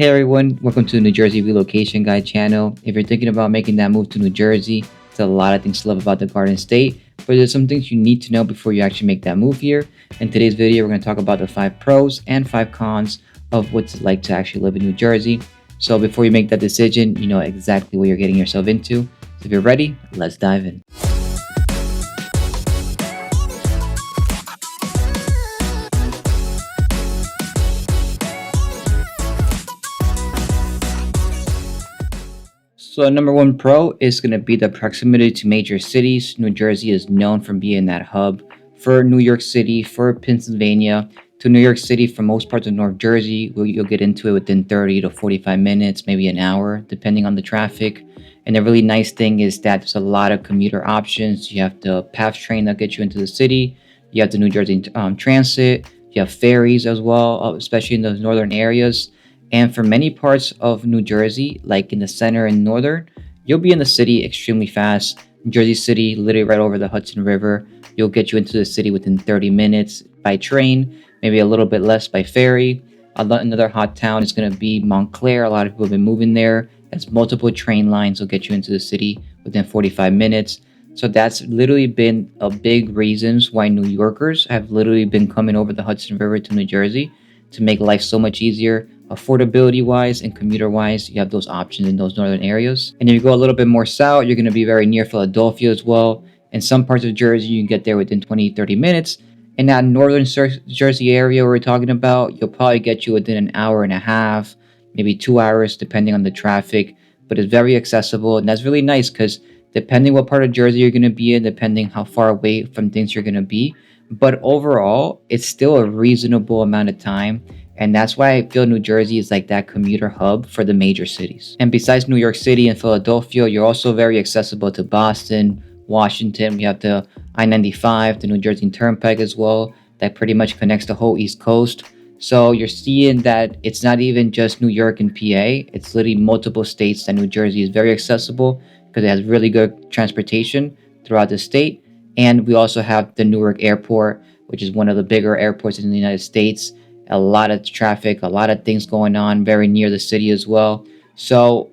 Hey everyone, welcome to the New Jersey Relocation Guide channel. If you're thinking about making that move to New Jersey, there's a lot of things to love about the Garden State, but there's some things you need to know before you actually make that move here. In today's video, we're going to talk about the 5 pros and 5 cons of what it's like to actually live in New Jersey. So before you make that decision, you know exactly what you're getting yourself into. So if you're ready, let's dive in. So number one pro is going to be the proximity to major cities. New Jersey is known for being that hub for New York City, for Pennsylvania, to New York City for most parts of North Jersey. You'll get into it within 30 to 45 minutes, maybe an hour, depending on the traffic. And the really nice thing is that there's a lot of commuter options. You have the PATH train that gets you into the city. You have the New Jersey Transit. You have ferries as well, especially in those northern areas. And for many parts of New Jersey, like in the center and northern, you'll be in the city extremely fast. Jersey City, literally right over the Hudson River. You'll get you into the city within 30 minutes by train, maybe a little bit less by ferry. Another hot town is going to be Montclair. A lot of people have been moving there. As multiple train lines will get you into the city within 45 minutes. So that's literally been a big reasons why New Yorkers have literally been coming over the Hudson River to New Jersey to make life so much easier. Affordability wise and commuter wise, you have those options in those northern areas. And if you go a little bit more south, you're going to be very near Philadelphia as well. In some parts of Jersey, you can get there within 20-30 minutes. In that northern Jersey area we're talking about, you'll probably get you within an hour and a half, maybe 2 hours, depending on the traffic. But it's very accessible, and that's really nice because depending what part of Jersey you're going to be in, depending how far away from things you're going to be. But overall, it's still a reasonable amount of time. And that's why I feel New Jersey is like that commuter hub for the major cities. And besides New York City and Philadelphia, you're also very accessible to Boston, Washington. We have the I-95, the New Jersey Turnpike as well, that pretty much connects the whole East Coast. So you're seeing that it's not even just New York and PA. It's literally multiple states that New Jersey is very accessible because it has really good transportation throughout the state. And we also have the Newark Airport, which is one of the bigger airports in the United States. A lot of traffic, a lot of things going on very near the city as well. So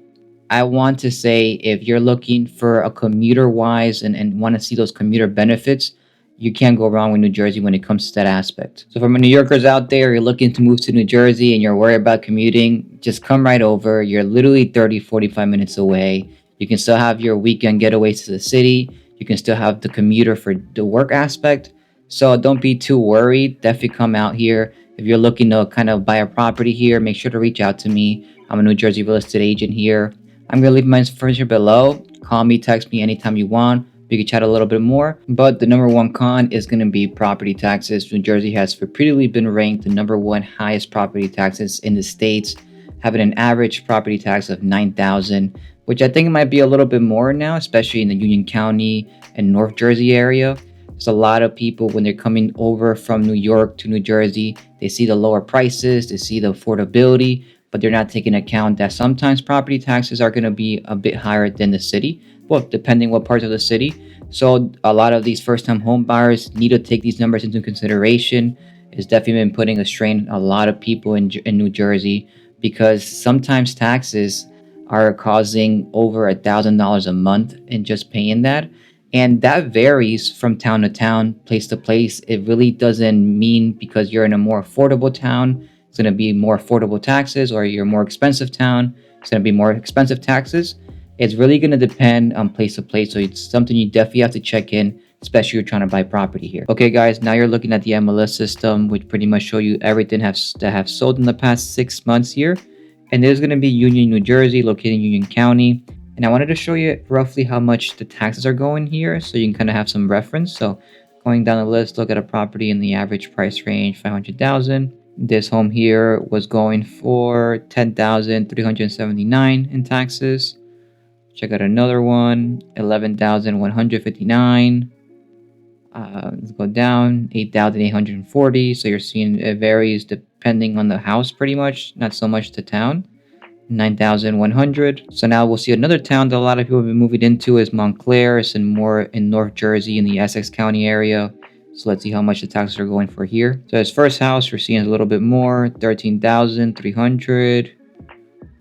I want to say if you're looking for a commuter wise and want to see those commuter benefits, you can't go wrong with New Jersey when it comes to that aspect. So for my New Yorkers out there, you're looking to move to New Jersey and you're worried about commuting, just come right over. You're literally 30-45 minutes away. You can still have your weekend getaways to the city. You can still have the commuter for the work aspect. So don't be too worried. Definitely come out here. If you're looking to kind of buy a property here, make sure to reach out to me. I'm a New Jersey real estate agent here. I'm going to leave my information below. Call me, text me anytime you want. We can chat a little bit more. But the number one con is going to be property taxes. New Jersey has repeatedly been ranked the number one highest property taxes in the states, having an average property tax of $9,000, which I think it might be a little bit more now, especially in the Union County and North Jersey area. There's a lot of people when they're coming over from New York to New Jersey, they see the lower prices, they see the affordability, but they're not taking account that sometimes property taxes are going to be a bit higher than the city, well, depending what parts of the city. So a lot of these first-time home buyers need to take these numbers into consideration. It's definitely been putting a strain on a lot of people in New Jersey because sometimes taxes are causing over $1,000 a month in just paying that. And that varies from town to town, place to place. It really doesn't mean because you're in a more affordable town, it's going to be more affordable taxes, or you're a more expensive town, it's going to be more expensive taxes. It's really going to depend on place to place. So it's something you definitely have to check in, especially if you're trying to buy property here. Okay, guys, now you're looking at the MLS system, which pretty much show you everything that have sold in the past 6 months here. And there's going to be Union, New Jersey, located in Union County. And I wanted to show you roughly how much the taxes are going here so you can kind of have some reference. So going down the list, look at a property in the average price range, $500,000. This home here was going for $10,379 in taxes. Check out another one, $11,159. Let's go down, $8,840. So you're seeing it varies depending on the house pretty much, not so much the town. 9,100. So now we'll see another town that a lot of people have been moving into is Montclair. It's more in North Jersey in the Essex County area. So let's see how much the taxes are going for here. So his first house, we're seeing a little bit more, 13,300.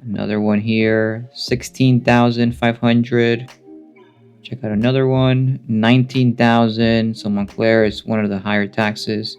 Another one here, 16,500. Check out another one, 19,000. So Montclair is one of the higher taxes.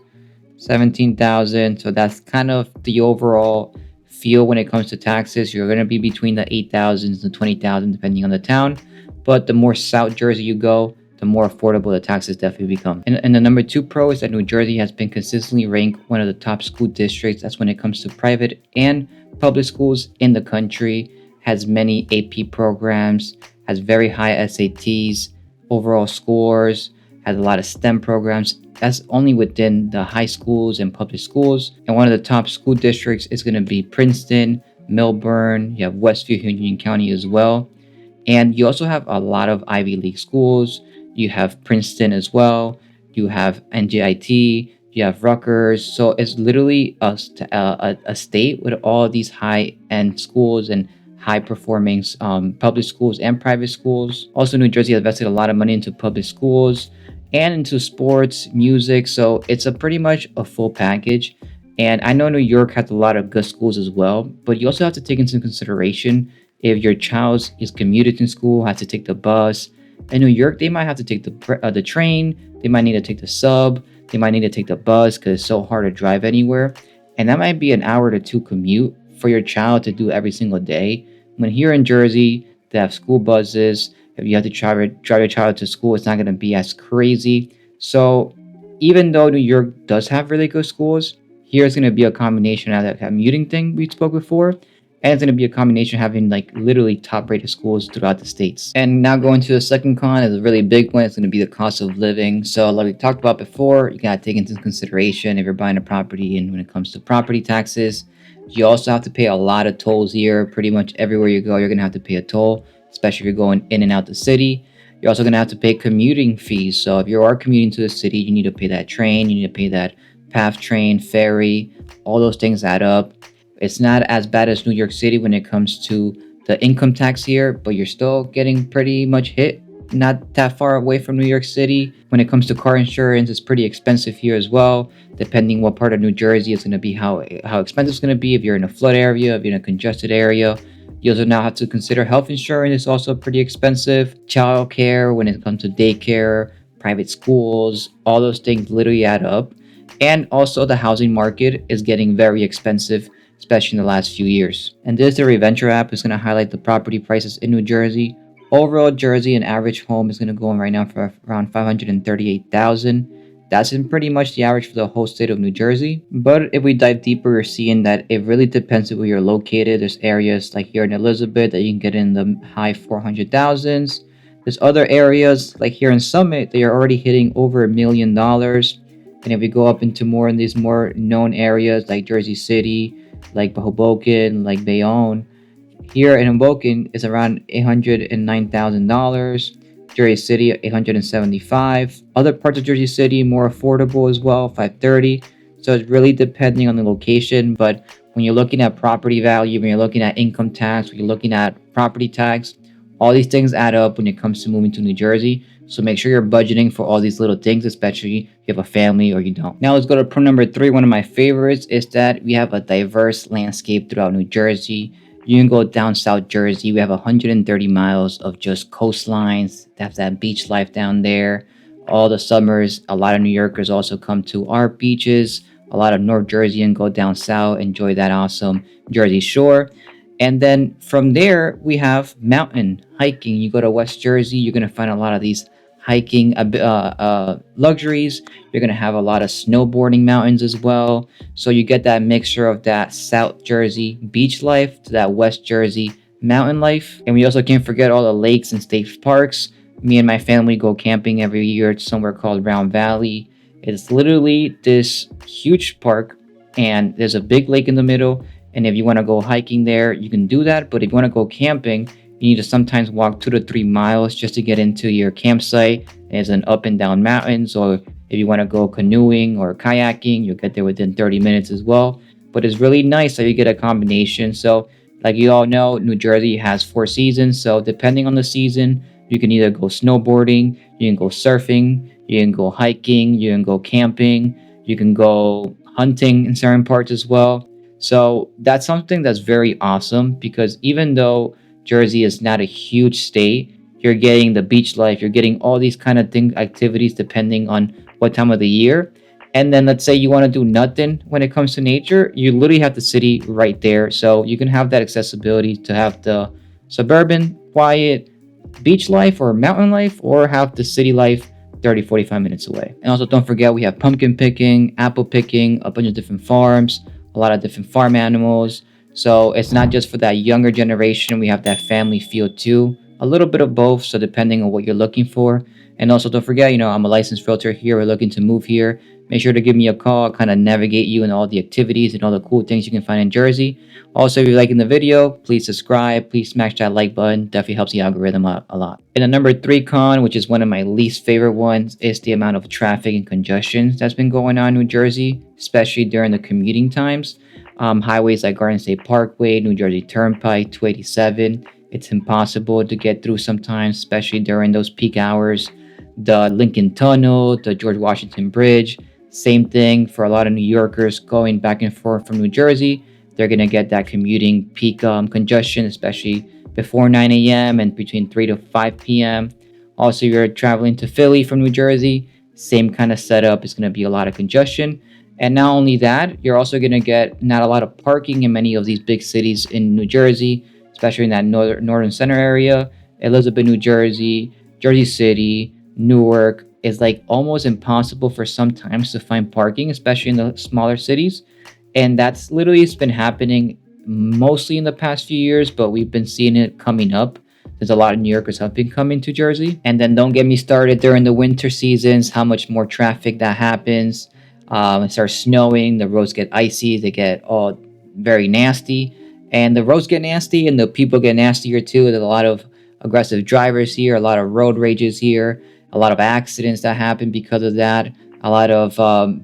17,000. So that's kind of the overall feel when it comes to taxes. You're going to be between the 8,000s and 20,000 depending on the town. But the more South Jersey you go, the more affordable the taxes definitely become. And the number two pro is that New Jersey has been consistently ranked one of the top school districts. That's when it comes to private and public schools in the country. Has many AP programs, has very high SATs, overall scores, has a lot of STEM programs. That's only within the high schools and public schools. And one of the top school districts is going to be Princeton, Milburn. You have Westview, Union County as well. And you also have a lot of Ivy League schools. You have Princeton as well. You have NJIT. You have Rutgers. So it's literally a state with all these high-end schools and high-performing public schools and private schools. Also, New Jersey has invested a lot of money into public schools and into sports, music. So it's a pretty much a full package. And I know New York has a lot of good schools as well, but you also have to take into consideration if your child is commuting to school, has to take the bus. In New York, they might have to take the train. They might need to take the sub. They might need to take the bus because it's so hard to drive anywhere. And that might be an hour to two commute for your child to do every single day. When here in Jersey, they have school buses. If you have to drive your child to school, it's not going to be as crazy. So even though New York does have really good schools, here's going to be a combination of that commuting thing we spoke before, and it's going to be a combination of having like literally top rated schools throughout the states. And now going to the second con is a really big one. It's going to be the cost of living. So like we talked about before, you got to take into consideration if you're buying a property, and when it comes to property taxes, you also have to pay a lot of tolls here. Pretty much everywhere you go, you're going to have to pay a toll, especially if you're going in and out the city. You're also going to have to pay commuting fees. So if you are commuting to the city, you need to pay that train, you need to pay that PATH train, ferry, all those things add up. It's not as bad as New York City when it comes to the income tax here, but you're still getting pretty much hit. Not that far away from New York City. When it comes to car insurance, it's pretty expensive here as well. Depending what part of New Jersey, it's going to be how expensive it's going to be. If you're in a flood area, if you're in a congested area, you also now have to consider health insurance. It's also pretty expensive. Child care, when it comes to daycare, private schools, all those things literally add up. And also the housing market is getting very expensive, especially in the last few years. And this, the Reventure app, is going to highlight the property prices in New Jersey. Overall, Jersey, an average home is going to go in right now for around $538,000. That's in pretty much the average for the whole state of New Jersey. But if we dive deeper, we're seeing that it really depends on where you're located. There's areas like here in Elizabeth that you can get in the high 400,000s. There's other areas like here in Summit that are already hitting over $1 million. And if we go up into more in these more known areas like Jersey City, like Hoboken, like Bayonne, here in Hoboken is around $809,000. Jersey City, 875. Other parts of Jersey City more affordable as well, 530. So it's really depending on the location. But when you're looking at property value, when you're looking at income tax, when you're looking at property tax, all these things add up when it comes to moving to New Jersey. So make sure you're budgeting for all these little things, especially if you have a family or you don't. Now let's go to pro number 3. One of my favorites is that we have a diverse landscape throughout New Jersey. You can go down South Jersey. We have 130 miles of just coastlines. They have that beach life down there. All the summers, a lot of New Yorkers also come to our beaches. A lot of North Jerseyans go down south, enjoy that awesome Jersey Shore. And then from there, we have mountain hiking. You go to West Jersey, you're going to find a lot of these hiking luxuries. You're going to have a lot of snowboarding mountains as well. So you get that mixture of that South Jersey beach life to that West Jersey mountain life. And we also can't forget all the lakes and state parks. Me and my family go camping every year to somewhere called Round Valley. It's literally this huge park, and there's a big lake in the middle. And if you want to go hiking there, you can do that. But if you want to go camping, you need to sometimes walk 2 to 3 miles just to get into your campsite. There's an up and down mountains. Or if you want to go canoeing or kayaking, you'll get there within 30 minutes as well. But it's really nice that you get a combination. So like you all know, New Jersey has 4 seasons. So depending on the season, you can either go snowboarding, you can go surfing, you can go hiking, you can go camping, you can go hunting in certain parts as well. So that's something that's very awesome because even though Jersey is not a huge state, you're getting the beach life, you're getting all these kind of things, activities depending on what time of the year. And then let's say you want to do nothing when it comes to nature, you literally have the city right there. So you can have that accessibility to have the suburban, quiet beach life or mountain life, or have the city life 30, 45 minutes away. And also, don't forget, we have pumpkin picking, apple picking, a bunch of different farms, a lot of different farm animals. So it's not just for that younger generation. We have that family feel too. A little bit of both. So depending on what you're looking for. And also, don't forget, I'm a licensed realtor here. We're looking to move here. Make sure to give me a call. I'll kind of navigate you in all the activities and all the cool things you can find in Jersey. Also, if you're liking the video, please subscribe. Please smash that like button. Definitely helps the algorithm out a lot. And the number three con, which is one of my least favorite ones, is the amount of traffic and congestion that's been going on in New Jersey, especially during the commuting times. Highways like Garden State Parkway, New Jersey Turnpike, 287. It's impossible to get through sometimes, especially during those peak hours. The Lincoln Tunnel, the George Washington Bridge, same thing for a lot of New Yorkers going back and forth from New Jersey. They're going to get that commuting peak congestion, especially before 9 a.m. and between 3 to 5 p.m. Also, you're traveling to Philly from New Jersey, same kind of setup. It's going to be a lot of congestion. And not only that, you're also going to get not a lot of parking in many of these big cities in New Jersey, especially in that northern center area. Elizabeth, New Jersey, Jersey City, Newark is like almost impossible for some times to find parking, especially in the smaller cities. And that's literally it's been happening mostly in the past few years, but we've been seeing it coming up. There's a lot of New Yorkers have been coming to Jersey. And then don't get me started during the winter seasons, how much more traffic that happens. It starts snowing, the roads get icy, they get all very nasty. And the roads get nasty and the people get nastier too. There's a lot of aggressive drivers here, a lot of road rages here, a lot of accidents that happen because of that, a lot of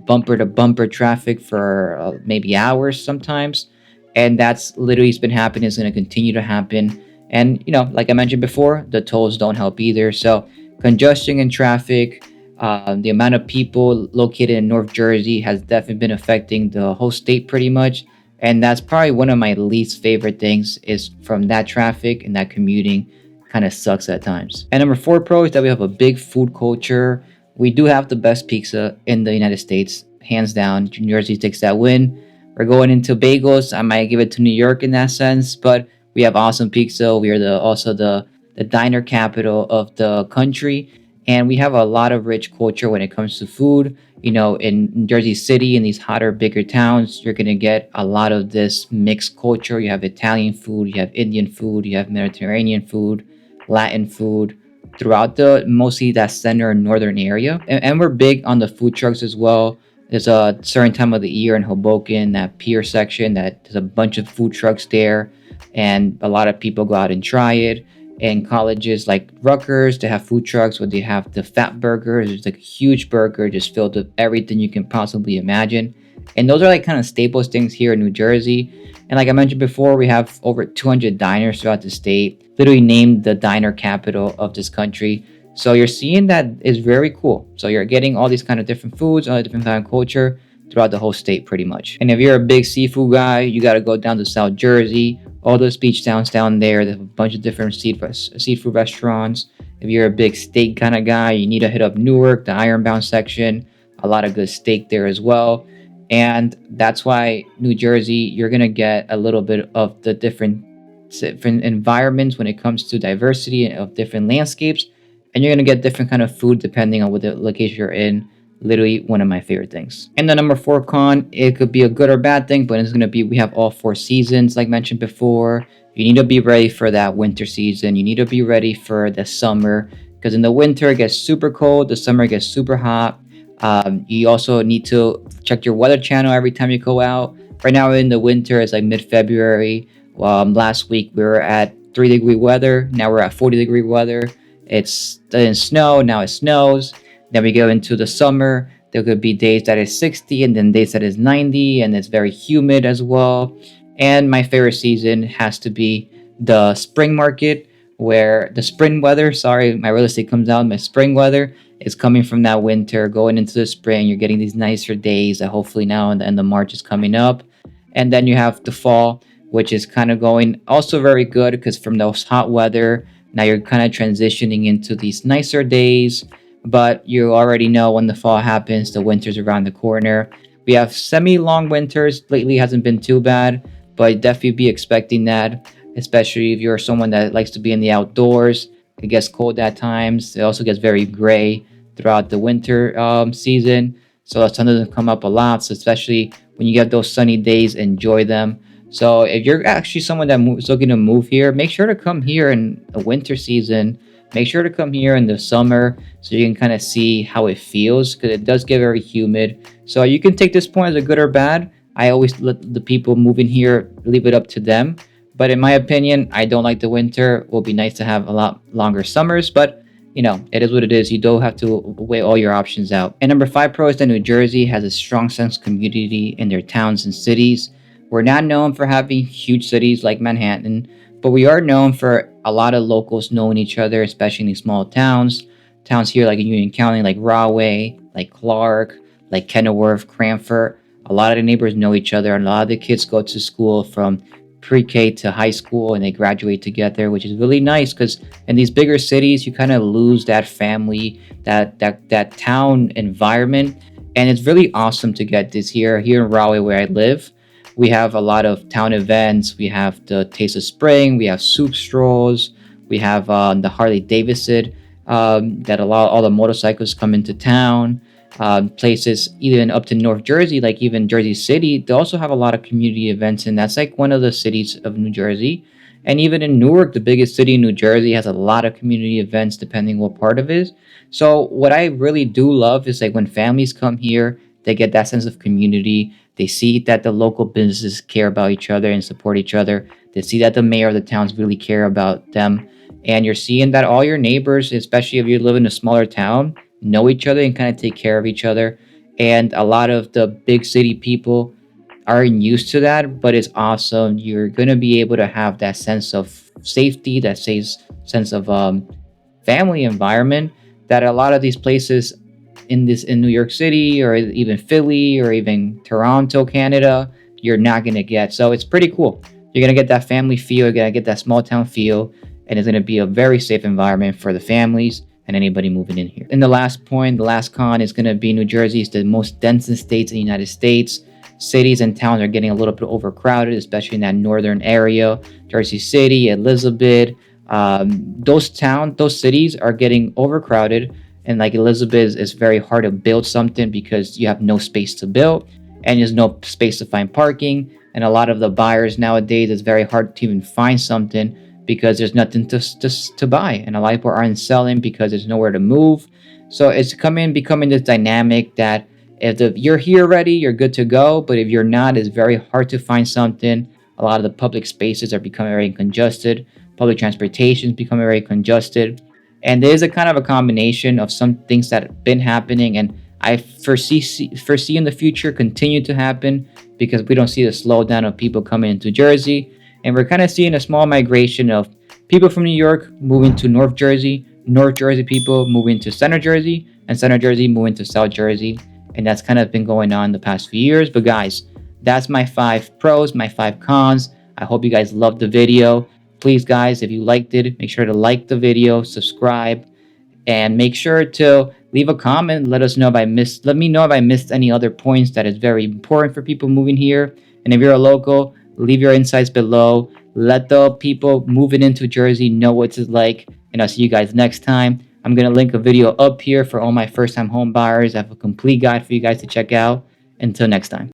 bumper to bumper traffic for maybe hours sometimes. And that's literally been happening, it's going to continue to happen. And, like I mentioned before, the tolls don't help either. So, congestion and traffic, the amount of people located in North Jersey has definitely been affecting the whole state pretty much. And that's probably one of my least favorite things is from that traffic and that commuting kind of sucks at times. And number four pro is that we have a big food culture. We do have the best pizza in the United States, hands down. New Jersey takes that win. We're going into bagels. I might give it to New York in that sense, but we have awesome pizza. We are also the diner capital of the country, and we have a lot of rich culture when it comes to food. In Jersey City, in these hotter, bigger towns, you're gonna get a lot of this mixed culture. You have Italian food, you have Indian food, you have Mediterranean food, Latin food throughout the mostly that center and northern area. And we're big on the food trucks as well. There's a certain time of the year in Hoboken, that pier section, that there's a bunch of food trucks there, and a lot of people go out and try it. And colleges like Rutgers, they have food trucks where they have the fat burgers. It's like a huge burger just filled with everything you can possibly imagine. And those are like kind of staples things here in New Jersey. And like I mentioned before, we have over 200 diners throughout the state, literally named the diner capital of this country. So you're seeing that is very cool. So you're getting all these kind of different foods, all the different kind of culture throughout the whole state pretty much. And if you're a big seafood guy, you got to go down to South Jersey, all those beach towns down there. They have a bunch of different seafood restaurants. If you're a big steak kind of guy, you need to hit up Newark, the Ironbound section. A lot of good steak there as well. And that's why New Jersey, you're going to get a little bit of the different environments when it comes to diversity of different landscapes. And you're going to get different kind of food depending on what the location you're in. Literally one of my favorite things. And the number four con, it could be a good or bad thing, but it's going to be we have all four seasons like mentioned before. You need to be ready for that winter season. You need to be ready for the summer because in the winter it gets super cold, the summer gets super hot. You also need to check your weather channel every time you go out. Right now in the winter, it's like mid-February. Last week we were at 3-degree weather. Now we're at 40-degree weather. It didn't snow, now it snows. Then we go into the summer. There could be days that is 60 and then days that is 90, and it's very humid as well. And my favorite season has to be the spring market, where the spring weather, sorry, my real estate comes out, my spring weather is coming from that winter, going into the spring. You're getting these nicer days that hopefully now and the end of March is coming up. And then you have the fall, which is kind of going also very good because from those hot weather, now you're kind of transitioning into these nicer days. But you already know when the fall happens, the winter's around the corner. We have semi long winters. Lately hasn't been too bad, but definitely be expecting that, especially if you're someone that likes to be in the outdoors. It gets cold at times. It also gets very gray throughout the winter season. So the sun doesn't come up a lot. So especially when you get those sunny days, enjoy them. So if you're actually someone that is looking to move here, make sure to come here in the winter season. Make sure to come here in the summer so you can kind of see how it feels because it does get very humid. So you can take this point as a good or bad. I always let the people moving here leave it up to them. But in my opinion, I don't like the winter. It will be nice to have a lot longer summers, but it is what it is. You don't have to weigh all your options out. And number five pro is that New Jersey has a strong sense of community in their towns and cities. We're not known for having huge cities like Manhattan, but we are known for a lot of locals knowing each other, especially in these small towns. Towns here like in Union County, like Rahway, like Clark, like Kenilworth, Cranford. A lot of the neighbors know each other, and a lot of the kids go to school from pre-K to high school and they graduate together, which is really nice because in these bigger cities you kind of lose that family, that town environment. And it's really awesome to get this here in Rahway where I live. We have a lot of town events. We have the Taste of Spring, we have soup strolls, we have the Harley Davidson, that all the motorcycles come into town. Places even up to North Jersey, like even Jersey City, they also have a lot of community events, and that's like one of the cities of New Jersey. And even in Newark, the biggest city in New Jersey, has a lot of community events depending what part of it is. So what I really do love is like when families come here, they get that sense of community. They see that the local businesses care about each other and support each other. They see that the mayor of the towns really care about them. And you're seeing that all your neighbors, especially if you live in a smaller town, know each other and kind of take care of each other. And a lot of the big city people aren't used to that, but it's awesome. You're going to be able to have that sense of safety, that sense of family environment that a lot of these places in New York City or even Philly or even Toronto, Canada, you're not going to get. So it's pretty cool. You're going to get that family feel, you're going to get that small town feel, and it's going to be a very safe environment for the families and anybody moving in here. And the last point, the last con is going to be New Jersey is the most densest states in the United States. Cities and towns are getting a little bit overcrowded, especially in that northern area. Jersey City, Elizabeth, those cities are getting overcrowded. And like Elizabeth, it's very hard to build something because you have no space to build and there's no space to find parking. And a lot of the buyers nowadays, it's very hard to even find something because there's nothing to buy. And a lot of people aren't selling because there's nowhere to move. So it's becoming this dynamic that if you're here already, you're good to go. But if you're not, it's very hard to find something. A lot of the public spaces are becoming very congested. Public transportation is becoming very congested. And there's a kind of a combination of some things that have been happening, and I foresee in the future continue to happen because we don't see the slowdown of people coming into Jersey, and we're kind of seeing a small migration of people from New York moving to North Jersey people moving to Center Jersey, and Center Jersey moving to South Jersey, and that's kind of been going on the past few years. But guys, that's my 5 pros, my 5 cons. I hope you guys loved the video. Please, guys, if you liked it, make sure to like the video, subscribe, and make sure to leave a comment. Let me know if I missed any other points that is very important for people moving here. And if you're a local, leave your insights below. Let the people moving into Jersey know what it's like. And I'll see you guys next time. I'm going to link a video up here for all my first-time home buyers. I have a complete guide for you guys to check out. Until next time.